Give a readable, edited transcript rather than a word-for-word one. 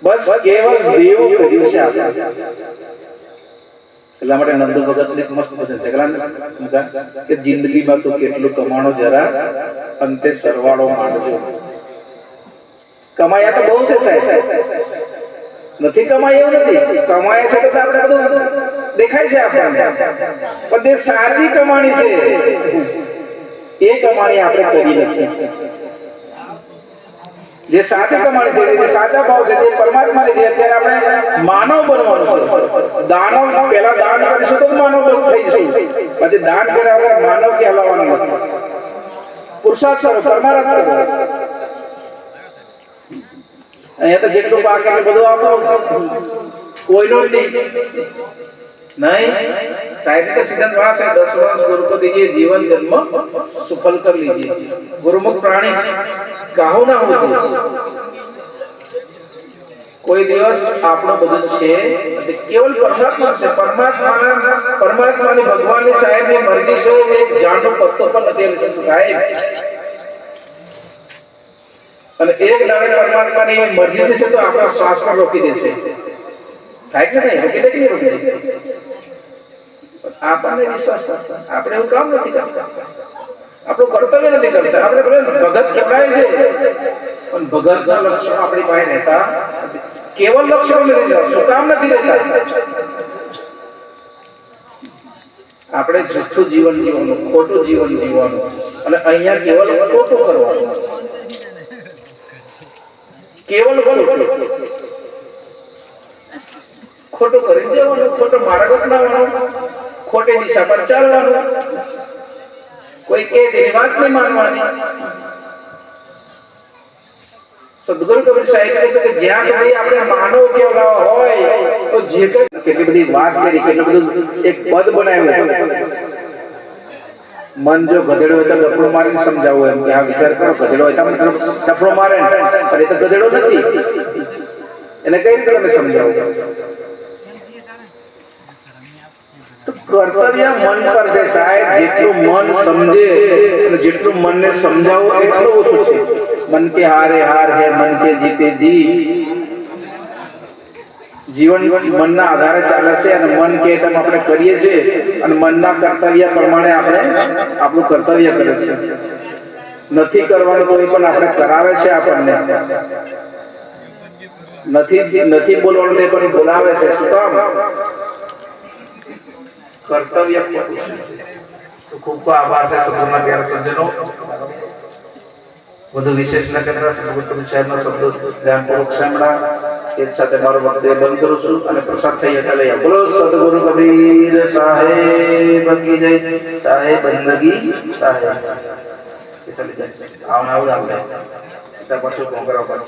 બસ કેવલ દેવ કર્યું છે આપણે. એટલા માટે નંદ ભગત ને મસ્ત ભજન છે કે જિંદગીમાં તો કેટલું કમાણો જરા અંતે સરવાળો માંડજો. કમાયા તો બહુ છે સાહેબ, નથી કમાય એવું નથી, કમાય છે તો આપણે બધું દેખાય છે આપણને, પણ તે સાચી કમાણી છે એ કમાણી આપણે કરી નથી. જે સાચી કમાણી છે, જે સાચા ભાવ છે, જે પરમાત્માની છે. અત્યારે આપણે માનવ બનવાનું છે. દાનવ પહેલા દાન કરીશું તો માનવ થઈશું, પછી દાન કર્યા વગર માનવ કહેલાવાનું નથી. પુરુષાર્થ કરો, પરમાર્થ કરો. અહીંયા તો જેટલું પાક એટલે બધું આપો, કોઈનું જ नहीं साहित्य का सिद्धांत वहां से 10 वर्ष गुरु को दीजिए, जीवन जन्म सफल कर लीजिए. गुरुमुख प्राणी काहो ना हो कोई दिवस આપણો બધું છે તે કેવલ પરમાત્મા છે. પરમાત્માની ભગવાનની સાહેબની મરજી છે. એક જાણનો પત્તો પણ નથી લઈ શકતો સાહેબ. અને એક દાડે પરમાત્માની મરજી છે તો આપણા શ્વાસ પર રોકી દેશે. થાય કે નહીં? રોકી દે કે નહીં રોકી દે? આપણને વિશ્વાસ કરતા આપણે એવું કામ નથી કરતા, આપણું કર્તવ્ય નથી કરતા. આપણે ભલે ભગત કહેવાય છે પણ ભગતના લક્ષણ આપણી પાસે રહેતા કેવલ લક્ષણ નથી રહેતા. શું કામ નથી રહેતા? આપણે જૂઠું જીવન જીવવાનું, ખોટું જીવન જીવવાનું, અને અહીંયા કેવલ ખોટું કરવાનું, કેવલ ખોટું કરી દેવાનું, ખોટો માર્ગ અપનાવવાનો, ખોટી દિશા પર ચાલવાનું, કોઈ કે તેની વાત નહીં માનવાની. સદગુરુ કબીર સાહેબ કહે કે જ્યાં સુધી આપણે માનવ કેવલા હોય તો જે કેટલી બધી વાત કરી, કેટલું બધું એક પદ બનાવ્યું. મન જો ગધેડો હોય તો ડફડો મારીને સમજાવવું, એમ કે આ વિચાર કરો, ગધેડો હોય તો ડફડો મારે, પણ એ તો ગધેડો નથી, એને કઈ રીતે તમે સમજાવો? કર્તવ્ય મન પર છે સાહેબ. જેટલું મન સમજે અને જેટલું મનને સમજાવો એટલું ઓછું છે. મન કે હારે હાર હે, મન કે જીતે જીત. જીવન મનના આધારે ચાલે છે અને મન કે તેમ આપણે કરીએ છીએ અને મનના કર્તવ્ય પ્રમાણે આપણે આપણું કર્તવ્ય કરે છે. નથી કરવાનું તો પણ આપણે કરાવે છે, આપણને નથી બોલવાનું તે પણ બોલાવે છે. શું કામ? કર્તવ્ય. ખૂબ ખૂબ આભાર છે સદગુરુના પ્યારા સજ્જનો. વધુ વિશેષ ન કરતા સદગુરુ કબીર સાહેબનો શબ્દો ધ્યાનપૂર્વક સાંભળા. એક સાથે મારો વક્તવ્ય બંધ કરું છું અને પ્રસાદ થઈ ચાલે. બોલો સદગુરુ કબીર સાહેબ કી જય. સાહેબ બંદગી સાહેબ. ચાલી જાય આવું આવું આપણે પછી કોંકરા પર